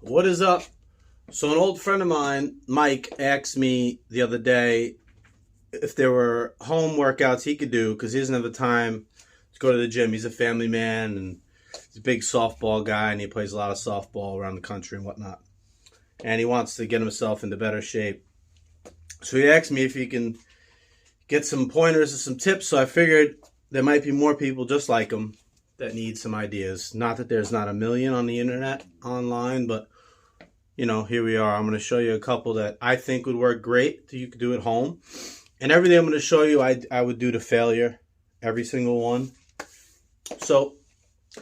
What is up? So an old friend of mine, Mike, asked me the other day if there were home workouts he could do because he doesn't have the time to go to the gym. He's a family man and he's a big softball guy and he plays a lot of softball around the country and whatnot. And he wants to get himself into better shape. So he asked me if he can get some pointers and some tips. So I figured there might be more people just like him that need some ideas. Not that there's not a million on the internet online, but you know, here we are. I'm going to show you a couple that I think would work great that you could do at home. And everything I'm going to show you, I would do to failure. Every single one. So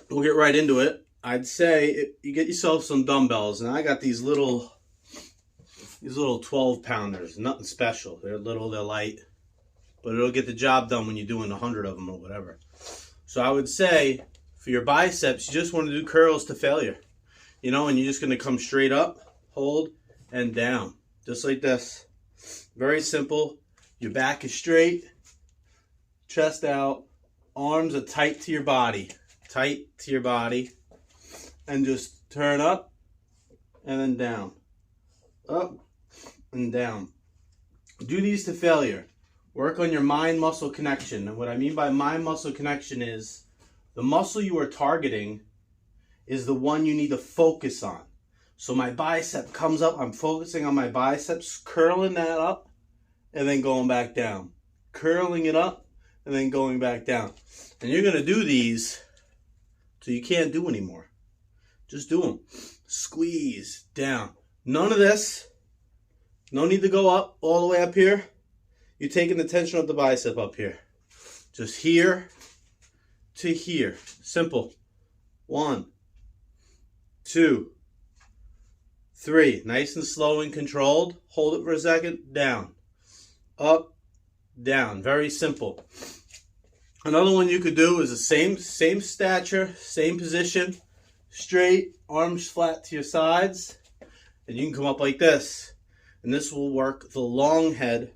we'll get right into it. I'd say you get yourself some dumbbells. And I got these little 12 pounders. Nothing special. They're little, they're light. But it'll get the job done when you're doing 100 of them or whatever. So I would say for your biceps, you just want to do curls to failure. You know, and you're just going to come straight up, hold, and down. Just like this. Very simple. Your back is straight, chest out, arms are tight to your body. Tight to your body. And just turn up, and then down. Up, and down. Do these to failure. Work on your mind-muscle connection. And what I mean by mind-muscle connection is the muscle you are targeting is the one you need to focus on. So my bicep comes up, I'm focusing on my biceps, curling that up, and then going back down. Curling it up, and then going back down. And you're going to do these till you can't do anymore. Just do them. Squeeze down. None of this. No need to go up, all the way up here. You're taking the tension of the bicep up here. Just here to here. Simple. 1, 2, 3. Nice and slow and controlled. Hold it for a second. Down. Up. Down. Very simple. Another one you could do is the same stature, same position. Straight. Arms flat to your sides. And you can come up like this. And this will work the long head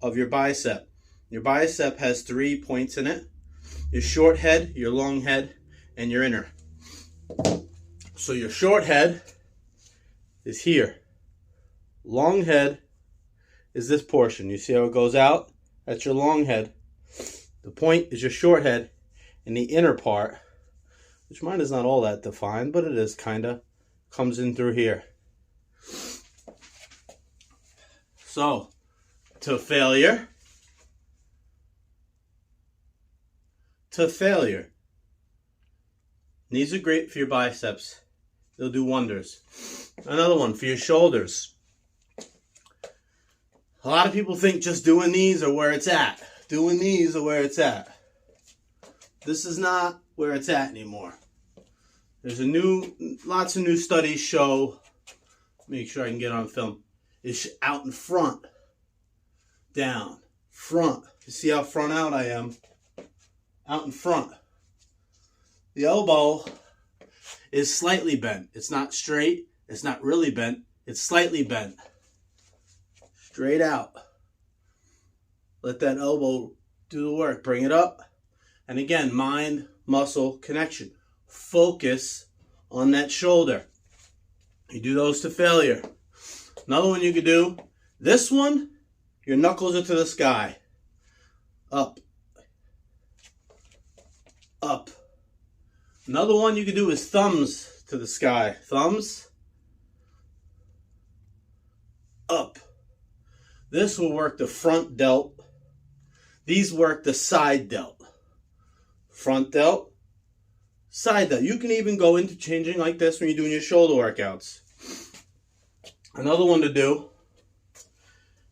of your bicep. Your bicep has 3 points in it. Your short head, your long head, and your inner. So your short head is here. Long head is this portion. You see how it goes out? That's your long head. The point is your short head, and the inner part, which mine is not all that defined, but it is kind of, comes in through here. So, to failure. To failure. These are great for your biceps. They'll do wonders. Another one for your shoulders. A lot of people think just doing these are where it's at. Doing these are where it's at. This is not where it's at anymore. There's lots of new studies show, make sure I can get on film, is out in front, down, front. You see how front out I am? Out in front. The elbow is slightly bent. It's not straight. It's not really bent. It's slightly bent. Straight out. Let that elbow do the work. Bring it up. And again, mind-muscle connection. Focus on that shoulder. You do those to failure. Another one you could do. This one, your knuckles are to the sky. Up. Up. Another one you could do is thumbs to the sky. Thumbs. Up. This will work the front delt. These work the side delt. Front delt. Side delt. You can even go interchanging like this when you're doing your shoulder workouts. Another one to do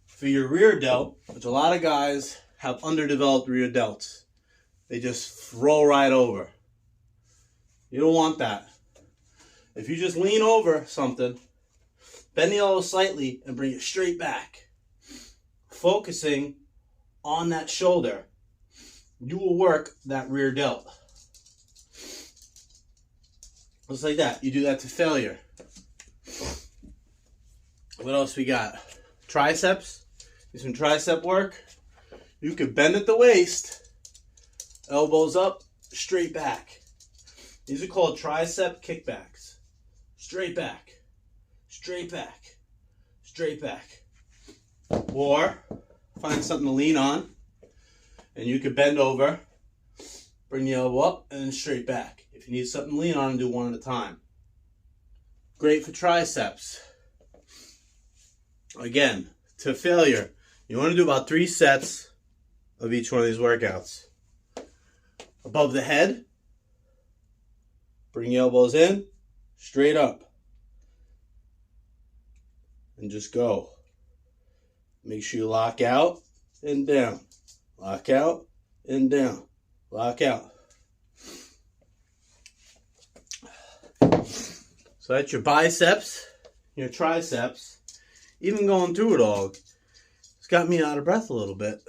for your rear delt, which a lot of guys have underdeveloped rear delts. They just roll right over. You don't want that. If you just lean over something, bend the elbow slightly and bring it straight back, focusing on that shoulder, you will work that rear delt. Just like that. You do that to failure. What else we got? Triceps. Do some tricep work. You could bend at the waist, elbows up, straight back. These are called tricep kickbacks. Straight back. straight back, straight back. Or find something to lean on, and you could bend over, bring the elbow up, and then straight back. If you need something to lean on, do one at a time. Great for triceps. Again, to failure, you want to do about 3 sets of each one of these workouts. Above the head, bring the elbows in, straight up, and just go. Make sure you lock out and down, lock out and down, lock out. So that's your biceps, your triceps. Even going through it all, it's got me out of breath a little bit.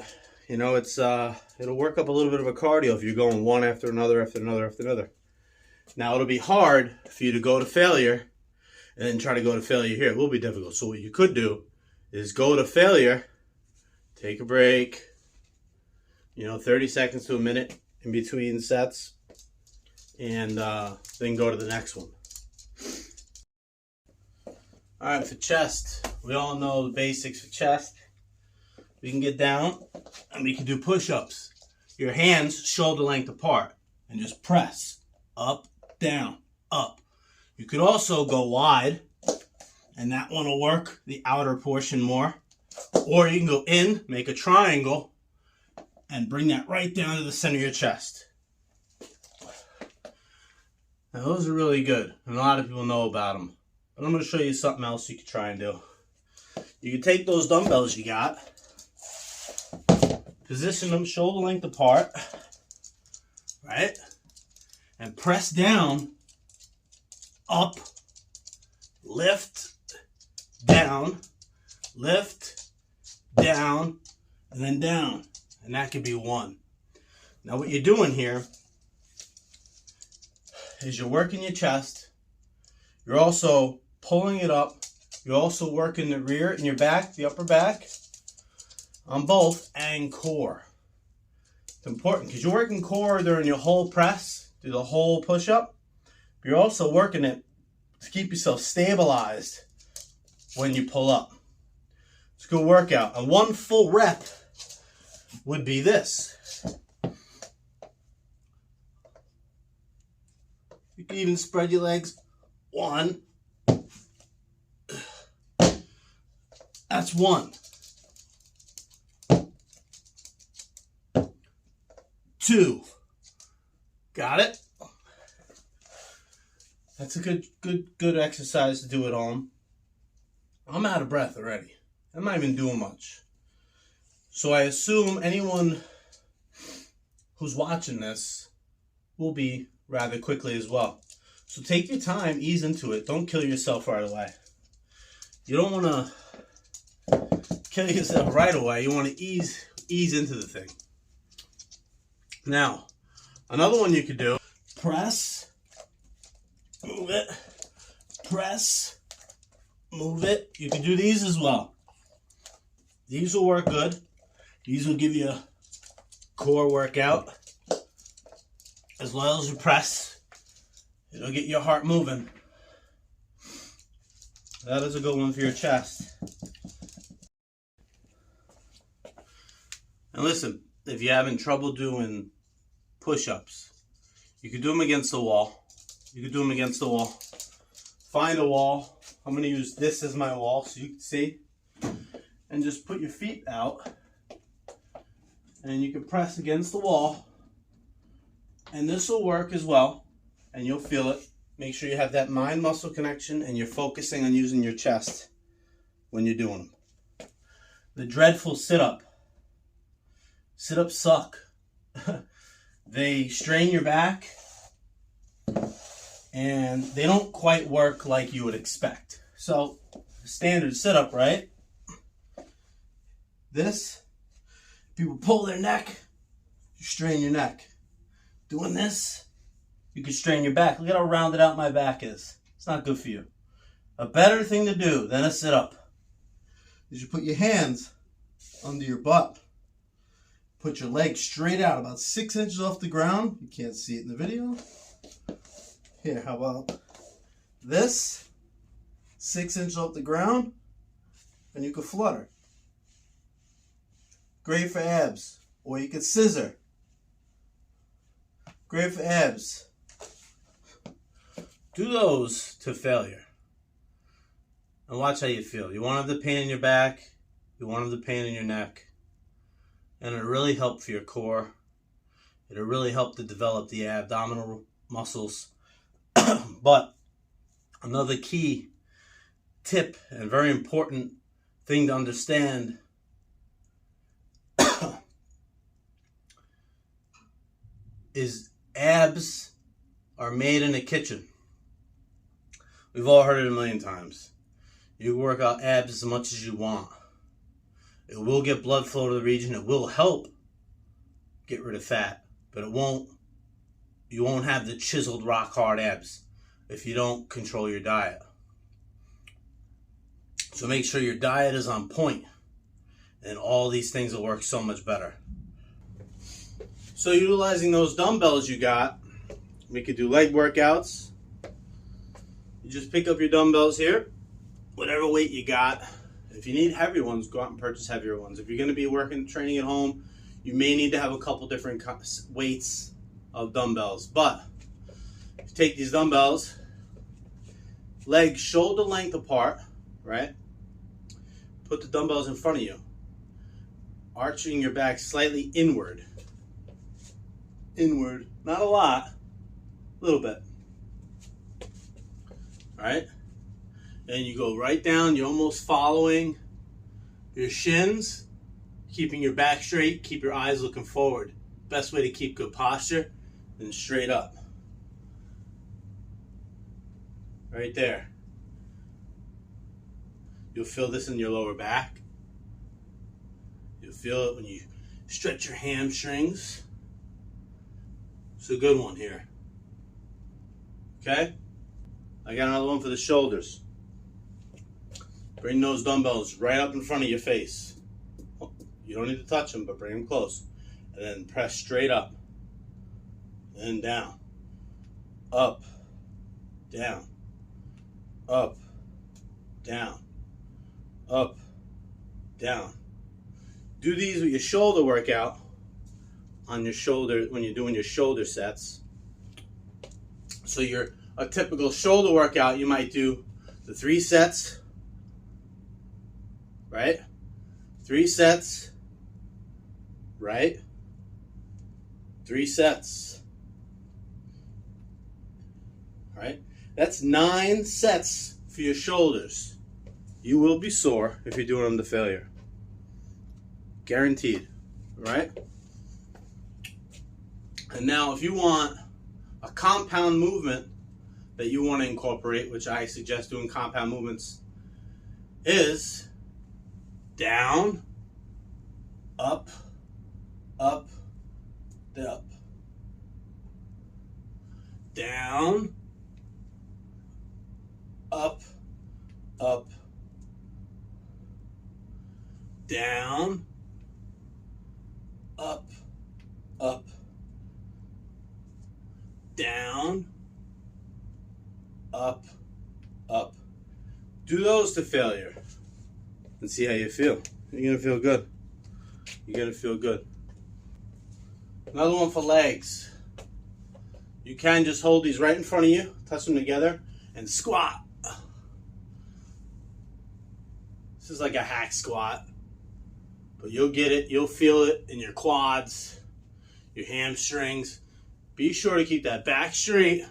You know, it'll work up a little bit of a cardio if you're going one after another, after another, after another. Now, it'll be hard for you to go to failure and then try to go to failure here. It will be difficult. So what you could do is go to failure, take a break, 30 seconds to a minute in between sets, and then go to the next one. All right, for chest, we all know the basics for chest. We can get down and we can do push-ups. Your hands shoulder length apart and just press up, down, up. You could also go wide, and that one will work the outer portion more. Or you can go in, make a triangle, and bring that right down to the center of your chest. Now those are really good, and a lot of people know about them. But I'm going to show you something else you can try and do. You can take those dumbbells you got, position them shoulder length apart, right? And press down, up, lift, down, and then down. And that could be 1. Now what you're doing here is you're working your chest. You're also pulling it up. You're also working the rear and your back, the upper back, on both, and core. It's important because you're working core during your whole press, through the whole push-up. But you're also working it to keep yourself stabilized when you pull up. It's a good workout. And 1 full rep would be this. You can even spread your legs. 1. That's 1. 2. Got it? That's a good exercise to do at home. I'm out of breath already. I'm not even doing much. So I assume anyone who's watching this will be rather quickly as well. So take your time, ease into it. Don't kill yourself right away. You don't want to kill yourself right away. You want to ease into the thing. Now, another one you could do, press, move it, press, move it. You can do these as well. These will work good. These will give you a core workout as well as your press. It'll get your heart moving. That is a good one for your chest. And listen, if you're having trouble doing push-ups, you can do them against the wall. You can do them against the wall. Find a wall. I'm going to use this as my wall so you can see. And just put your feet out. And you can press against the wall. And this will work as well. And you'll feel it. Make sure you have that mind-muscle connection and you're focusing on using your chest when you're doing them. The dreadful sit-up. Sit-ups suck. They strain your back. And they don't quite work like you would expect. So, standard sit-up, right? This, people pull their neck, you strain your neck. Doing this, you can strain your back. Look at how rounded out my back is. It's not good for you. A better thing to do than a sit-up is you put your hands under your butt. Put your legs straight out, about 6 inches off the ground. You can't see it in the video. Here, how about this? 6 inches off the ground, and you could flutter. Great for abs. Or you could scissor. Great for abs. Do those to failure. And watch how you feel. You won't have the pain in your back. You won't have the pain in your neck. And it'll really help for your core. It'll really help to develop the abdominal muscles. But another key tip and very important thing to understand is abs are made in the kitchen. We've all heard it a million times. You can work out abs as much as you want. It will get blood flow to the region. It will help get rid of fat, but you won't have the chiseled rock hard abs if you don't control your diet. So make sure your diet is on point, and all these things will work so much better. So utilizing those dumbbells you got, we could do leg workouts. You just pick up your dumbbells here, whatever weight you got. If you need heavier ones, go out and purchase heavier ones. If you're going to be training at home, you may need to have a couple different weights of dumbbells. But if you take these dumbbells, legs shoulder length apart, right? Put the dumbbells in front of you, arching your back slightly inward. Inward, not a lot, a little bit. All right? And you go right down, you're almost following your shins, keeping your back straight, keep your eyes looking forward. Best way to keep good posture, then straight up. Right there. You'll feel this in your lower back. You'll feel it when you stretch your hamstrings. It's a good one here. Okay? I got another one for the shoulders. Bring those dumbbells right up in front of your face. You don't need to touch them, but bring them close. And then press straight up. And down. Up. Down. Up. Down. Up. Down. Do these with your shoulder workout on your shoulder when you're doing your shoulder sets. So a typical shoulder workout, you might do the 3 sets, right? 3 sets, right? 3 sets, right? That's 9 sets for your shoulders. You will be sore if you're doing them to failure. Guaranteed, right? And now if you want a compound movement that you want to incorporate, which I suggest doing compound movements, is down, up, up, up. Down, up, up. Down, up, up. Down, up, up. Do those to failure and see how you feel. You're going to feel good. You're going to feel good. Another one for legs. You can just hold these right in front of you, touch them together, and squat. This is like a hack squat, but you'll get it. You'll feel it in your quads, your hamstrings. Be sure to keep that back straight,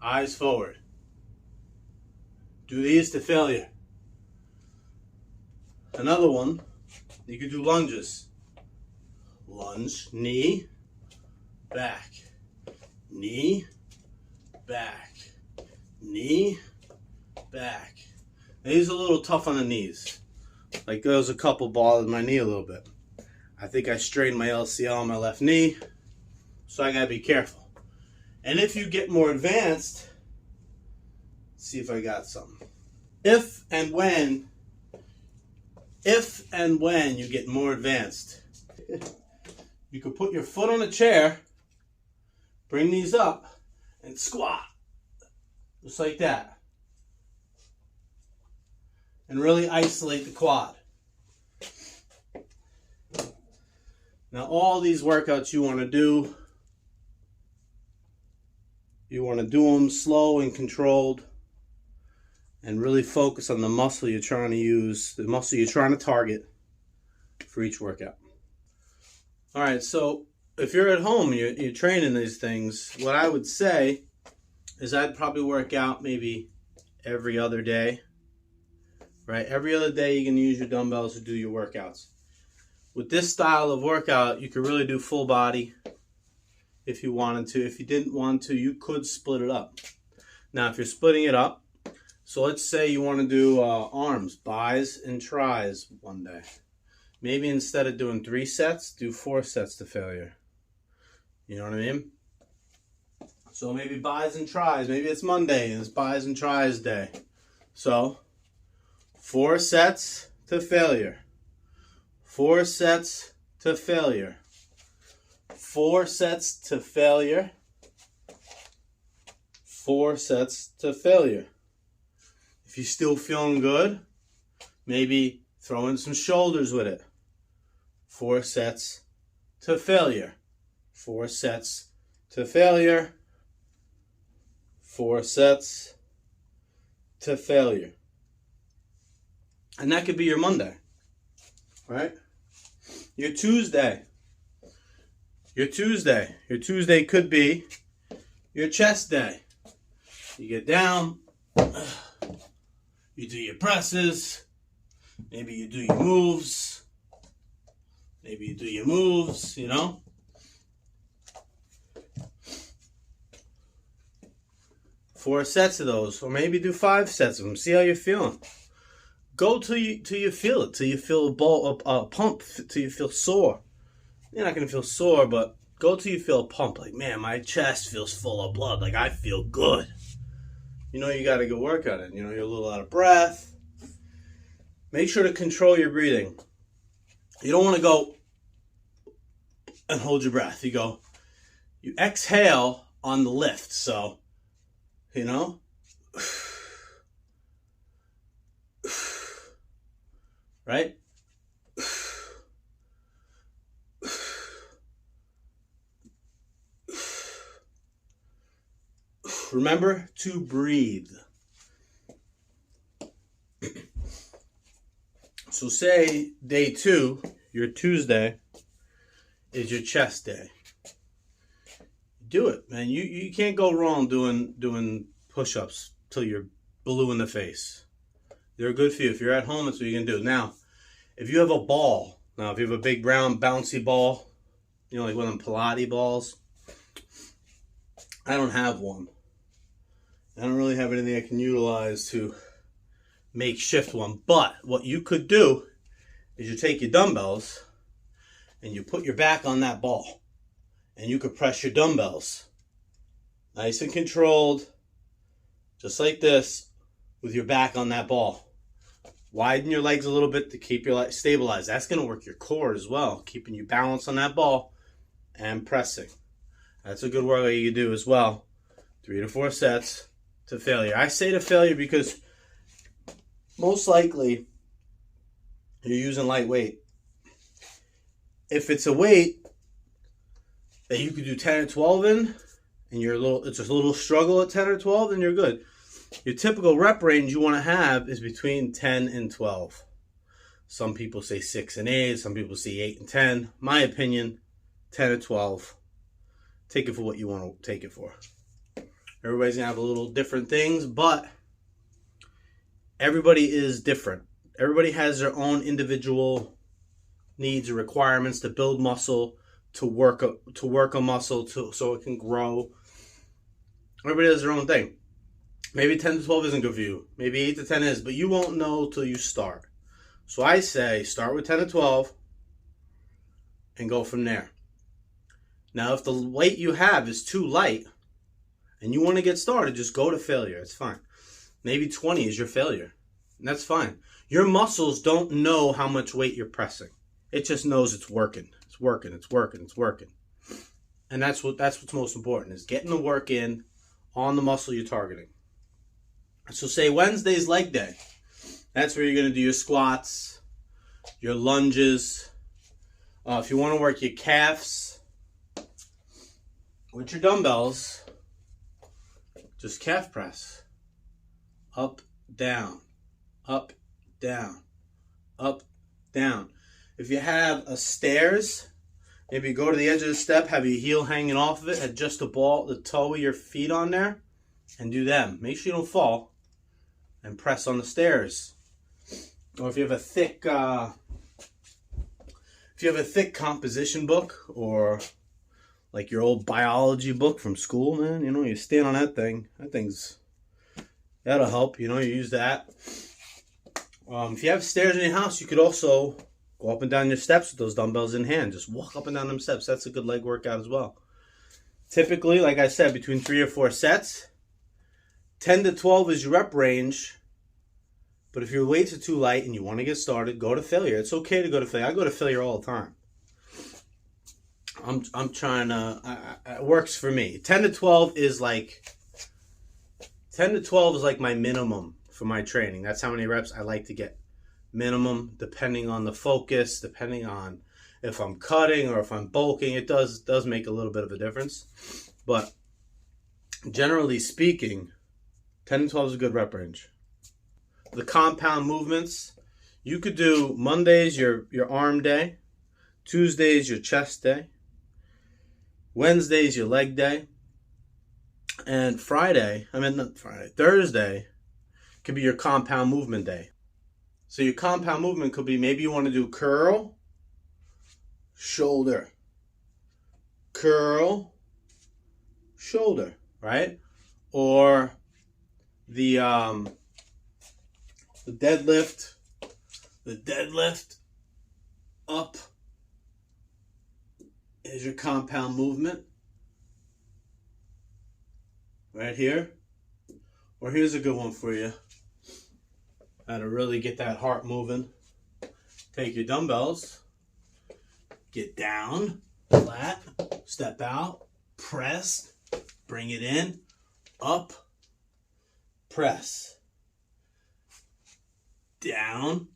eyes forward. Do these to failure. Another one, you can do lunges. Lunge, knee, back, knee, back, knee, back. These are a little tough on the knees. Like there was a couple bothered my knee a little bit. I think I strained my LCL on my left knee. So I gotta be careful. And if you get more advanced, let's see if I got something. If and when you get more advanced, you can put your foot on a chair, bring these up, and squat. Just like that. and really isolate the quad. Now all these workouts you want to do them slow and controlled, and really focus on the muscle you're trying to use, the muscle you're trying to target for each workout. All right, so if you're at home and you're training these things, what I would say is I'd probably work out maybe every other day, right? Every other day you can use your dumbbells to do your workouts. With this style of workout, you could really do full body if you wanted to. If you didn't want to, you could split it up. Now, if you're splitting it up, so let's say you want to do arms, bis, and tris one day. Maybe instead of doing 3 sets, do 4 sets to failure. You know what I mean? So maybe bis and tris. Maybe it's Monday and it's bis and tris day. So 4 sets to failure. 4 sets to failure. 4 sets to failure. 4 sets to failure. If you're still feeling good, maybe throw in some shoulders with it. 4 sets to failure. 4 sets to failure. 4 sets to failure. And that could be your Monday, right? Your Tuesday could be your chest day. You get down, you do your presses, maybe you do your moves, you know? Four sets of those, or maybe do 5 sets of them. See how you're feeling. Go till you feel it, till you feel a pump, till you feel sore. You're not going to feel sore, but go till you feel a pump. Like, man, my chest feels full of blood. Like, I feel good. You know you got to go work on it. You know, you're a little out of breath. Make sure to control your breathing. You don't want to go and hold your breath. You exhale on the lift. So, you know, right? Remember to breathe. So say day 2, your Tuesday, is your chest day. Do it, man. You can't go wrong doing push-ups till you're blue in the face. They're good for you. If you're at home, that's what you can do. Now, if you have a ball, if you have a big brown bouncy ball, you know, like one of them Pilates balls, I don't have one. I don't really have anything I can utilize to makeshift one. But what you could do is you take your dumbbells and you put your back on that ball. And you could press your dumbbells nice and controlled, just like this, with your back on that ball. Widen your legs a little bit to keep your legs stabilized. That's going to work your core as well, keeping you balanced on that ball and pressing. That's a good workout you can do as well. 3 to 4 sets to failure. I say to failure because most likely you're using light weight. If it's a weight that you could do 10 or 12 in, and it's a little struggle at 10 or 12, then you're good. Your typical rep range you want to have is between 10 and 12. Some people say 6 and 8, some people say 8 and 10. My opinion, 10 or 12. Take it for what you want to take it for. Everybody's going to have a little different things, but everybody is different. Everybody has their own individual needs or requirements to build muscle, to work a muscle so it can grow. Everybody does their own thing. Maybe 10 to 12 isn't good for you. Maybe 8 to 10 is, but you won't know till you start. So I say start with 10 to 12 and go from there. Now, if the weight you have is too light and you want to get started, just go to failure. It's fine. Maybe 20 is your failure. And that's fine. Your muscles don't know how much weight you're pressing. It just knows it's working. It's working. And that's what's most important, is getting the work in on the muscle you're targeting. So say Wednesday's leg day. That's where you're going to do your squats, your lunges. If you want to work your calves with your dumbbells, just calf press. Up, down, up, down, up, down. If you have a stairs, maybe go to the edge of the step, have your heel hanging off of it, adjust the toe of your feet on there, and do them. Make sure you don't fall, and press on the stairs. Or if you have a thick composition book, or like your old biology book from school, man, you stand on that thing. That'll help. You use that. If you have stairs in your house, you could also go up and down your steps with those dumbbells in hand. Just walk up and down them steps. That's a good leg workout as well. Typically, like I said, between 3 or 4 sets. 10 to 12 is your rep range. But if your weights are too light and you want to get started, go to failure. It's okay to go to failure. I go to failure all the time. I'm trying to... it works for me. 10 to 12 is like my minimum for my training. That's how many reps I like to get. Minimum, depending on the focus, depending on if I'm cutting or if I'm bulking. It does make a little bit of a difference. But generally speaking, 10 to 12 is a good rep range. The compound movements, you could do Mondays your arm day, Tuesdays your chest day, Wednesdays your leg day, and Thursday could be your compound movement day. So your compound movement could be, maybe you want to do curl, shoulder, curl, shoulder, right? Or the deadlift, up is your compound movement, right here. Or here's a good one for you. How to really get that heart moving. Take your dumbbells, get down, flat, step out, press, bring it in, up, press, down,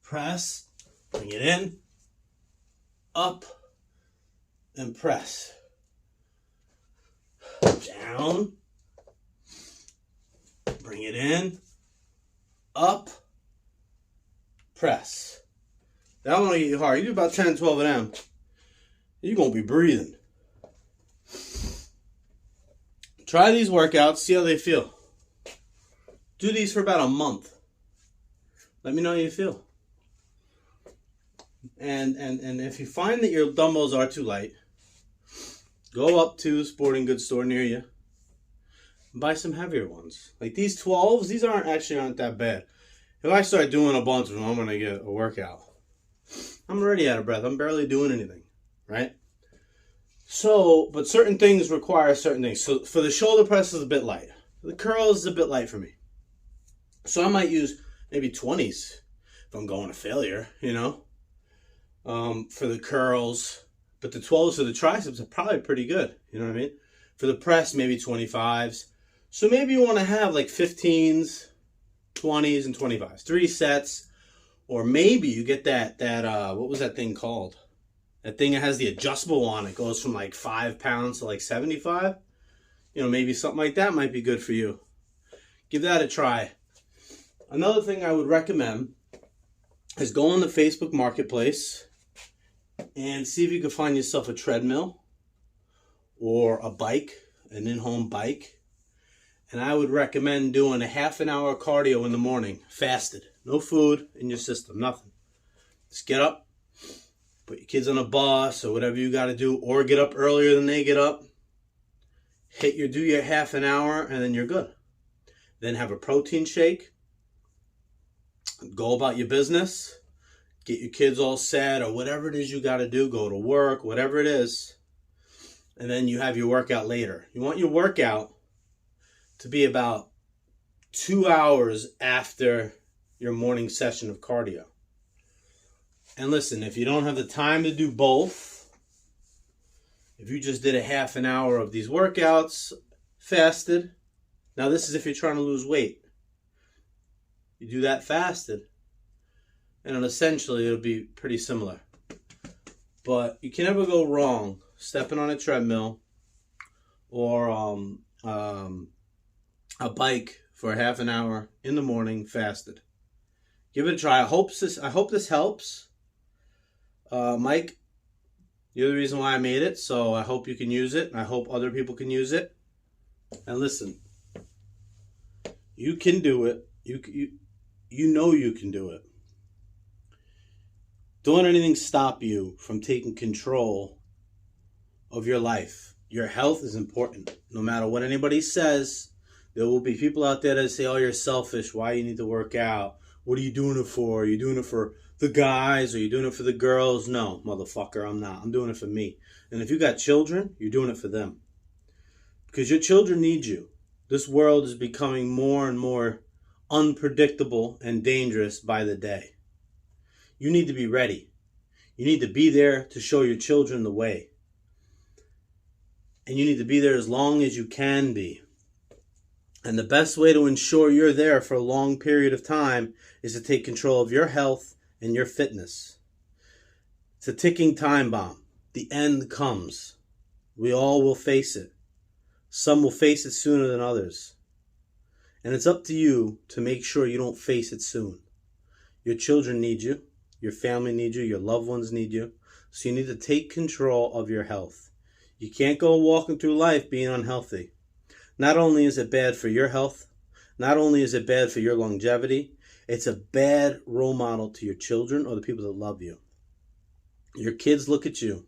press, bring it in, up, and press, down, bring it in, up, press. That one will get you hard. You do about 10, 12 of them, you're going to be breathing. Try these workouts, see how they feel. Do these for about a month. Let me know how you feel. And if you find that your dumbbells are too light, go up to a sporting goods store near you and buy some heavier ones. Like these 12s, these aren't that bad. If I start doing a bunch of them, I'm going to get a workout. I'm already out of breath. I'm barely doing anything, right? So, but certain things require certain things. So for the shoulder press is a bit light. The curls is a bit light for me. So I might use maybe 20s if I'm going to failure, for the curls. But the 12s for the triceps are probably pretty good, you know what I mean? For the press, maybe 25s. So maybe you want to have like 15s, 20s, and 25s. 3 sets. Or maybe you get that what was that thing called? That thing that has the adjustable on it. Goes from like 5 pounds to like 75. Maybe something like that might be good for you. Give that a try. Another thing I would recommend is go on the Facebook Marketplace and see if you can find yourself a treadmill or a bike, an in-home bike. And I would recommend doing a half an hour cardio in the morning, fasted. No food in your system, nothing. Just get up, put your kids on a bus or whatever you got to do, or get up earlier than they get up. Do your half an hour, and then you're good. Then have a protein shake. Go about your business. Get your kids all set, or whatever it is you got to do. Go to work, whatever it is. And then you have your workout later. You want your workout to be about 2 hours after your morning session of cardio. And listen, if you don't have the time to do both, if you just did a half an hour of these workouts, fasted, now this is if you're trying to lose weight. You do that fasted, and essentially it'll be pretty similar. But you can never go wrong stepping on a treadmill or a bike for a half an hour in the morning fasted. Give it a try. I hope this helps. Mike, you're the reason why I made it, so I hope you can use it. I hope other people can use it. And listen, you can do it. You know you can do it. Don't let anything stop you from taking control of your life. Your health is important. No matter what anybody says, there will be people out there that say, oh, you're selfish. Why you need to work out? What are you doing it for? Are you doing it for the guys? Or are you doing it for the girls? No, motherfucker, I'm not. I'm doing it for me. And if you got children, you're doing it for them. Because your children need you. This world is becoming more and more unpredictable and dangerous by the day. You need to be ready. You need to be there to show your children the way. And you need to be there as long as you can be. And the best way to ensure you're there for a long period of time is to take control of your health and your fitness. It's a ticking time bomb. The end comes. We all will face it. Some will face it sooner than others. And it's up to you to make sure you don't face it soon. Your children need you. Your family needs you. Your loved ones need you. So you need to take control of your health. You can't go walking through life being unhealthy. Not only is it bad for your health, not only is it bad for your longevity, it's a bad role model to your children or the people that love you. Your kids look at you.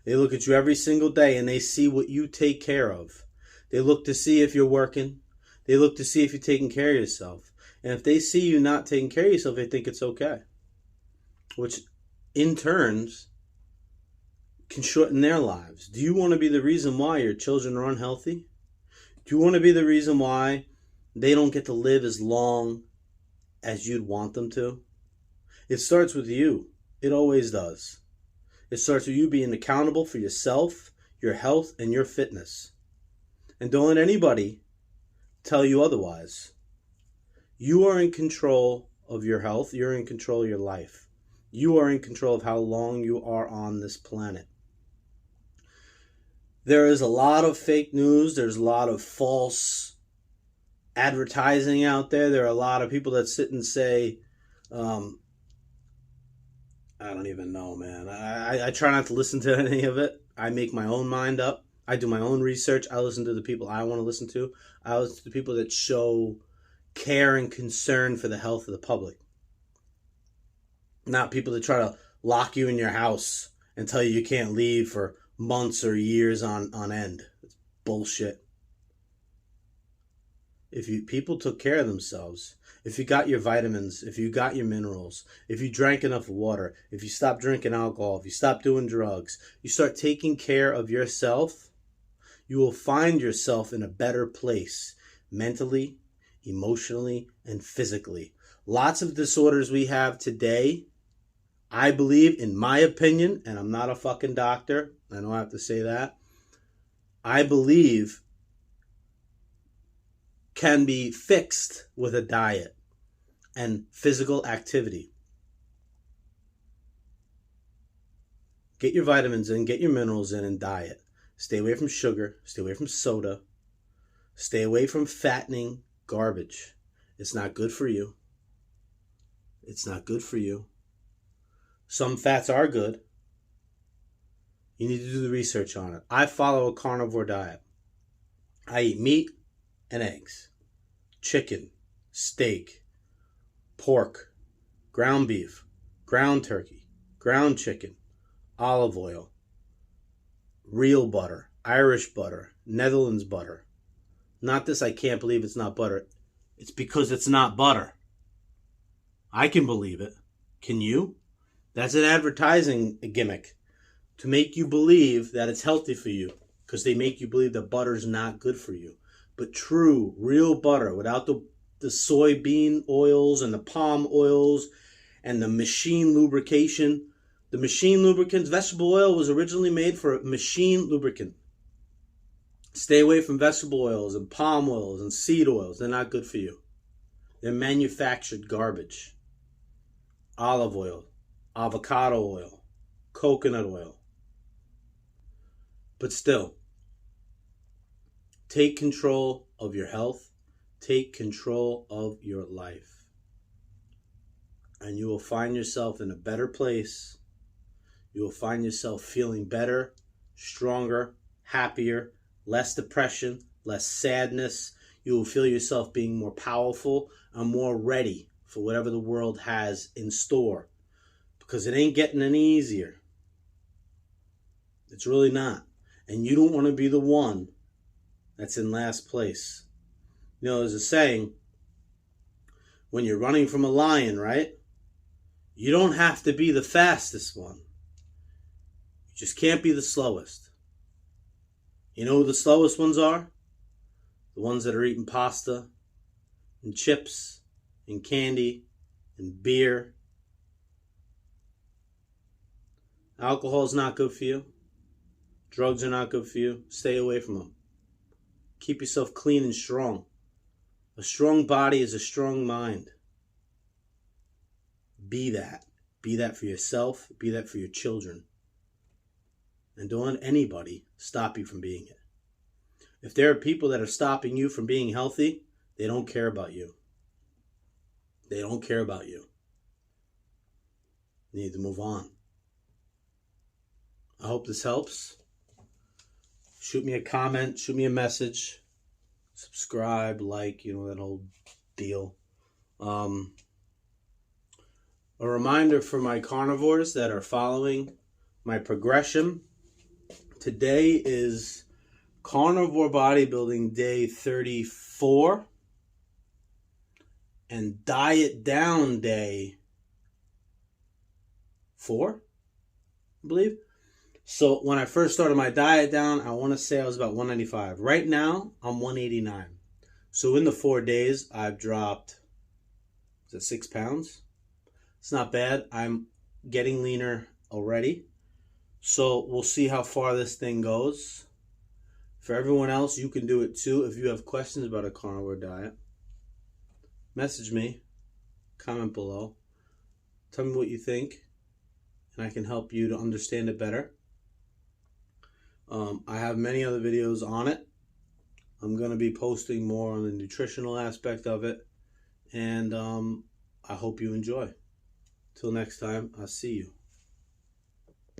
They look at you every single day and they see what you take care of. They look to see if you're working. They look to see if you're taking care of yourself. And if they see you not taking care of yourself, they think it's okay. Which in turns can shorten their lives. Do you want to be the reason why your children are unhealthy? Do you want to be the reason why they don't get to live as long as you'd want them to? It starts with you. It always does. It starts with you being accountable for yourself, your health, and your fitness. And don't let anybody tell you otherwise. You are in control of your health. You're in control of your life. You are in control of how long you are on this planet. There is a lot of fake news. There's a lot of false advertising out there. There are a lot of people that sit and say, I don't even know, man. I try not to listen to any of it. I make my own mind up. I do my own research. I listen to the people I want to listen to. I listen to the people that show care and concern for the health of the public. Not people that try to lock you in your house and tell you can't leave for months or years on end. It's bullshit. If people took care of themselves, if you got your vitamins, if you got your minerals, if you drank enough water, if you stopped drinking alcohol, if you stopped doing drugs, you start taking care of yourself, you will find yourself in a better place mentally, emotionally, and physically. Lots of disorders we have today, I believe, in my opinion, and I'm not a fucking doctor, I don't have to say that, I believe can be fixed with a diet and physical activity. Get your vitamins in, get your minerals in, and diet. Stay away from sugar, stay away from soda, stay away from fattening garbage. It's not good for you. It's not good for you. Some fats are good. You need to do the research on it. I follow a carnivore diet. I eat meat and eggs, chicken, steak, pork, ground beef, ground turkey, ground chicken, olive oil, real butter, Irish butter, Netherlands butter. Not this, I can't believe it's not butter. It's because it's not butter. I can believe it. Can you? That's an advertising gimmick to make you believe that it's healthy for you, because they make you believe that butter's not good for you. But true, real butter, without the soybean oils and the palm oils and the machine lubrication. The machine lubricants, vegetable oil was originally made for machine lubricant. Stay away from vegetable oils and palm oils and seed oils. They're not good for you. They're manufactured garbage. Olive oil, avocado oil, coconut oil. But still, take control of your health. Take control of your life. And you will find yourself in a better place. You will find yourself feeling better, stronger, happier, less depression, less sadness. You will feel yourself being more powerful and more ready for whatever the world has in store. Because it ain't getting any easier. It's really not. And you don't want to be the one that's in last place. You know, there's a saying, when you're running from a lion, right? You don't have to be the fastest one. You just can't be the slowest. You know who the slowest ones are? The ones that are eating pasta and chips and candy and beer. Alcohol's not good for you. Drugs are not good for you. Stay away from them. Keep yourself clean and strong. A strong body is a strong mind. Be that. Be that for yourself. Be that for your children. And don't let anybody stop you from being it. If there are people that are stopping you from being healthy, they don't care about you. They don't care about you. You need to move on. I hope this helps. Shoot me a comment. Shoot me a message. Subscribe, like, that whole deal. A reminder for my carnivores that are following my progression. Today is Carnivore Bodybuilding Day 34 and Diet Down Day 4, I believe. So when I first started my diet down, I want to say I was about 195. Right now, I'm 189. So in the 4 days, I've dropped, 6 pounds? It's not bad. I'm getting leaner already. So we'll see how far this thing goes. For everyone else, you can do it too. If you have questions about a carnivore diet, message me, comment below. Tell me what you think, and I can help you to understand it better. I have many other videos on it. I'm going to be posting more on the nutritional aspect of it. And I hope you enjoy. Till next time, I'll see you.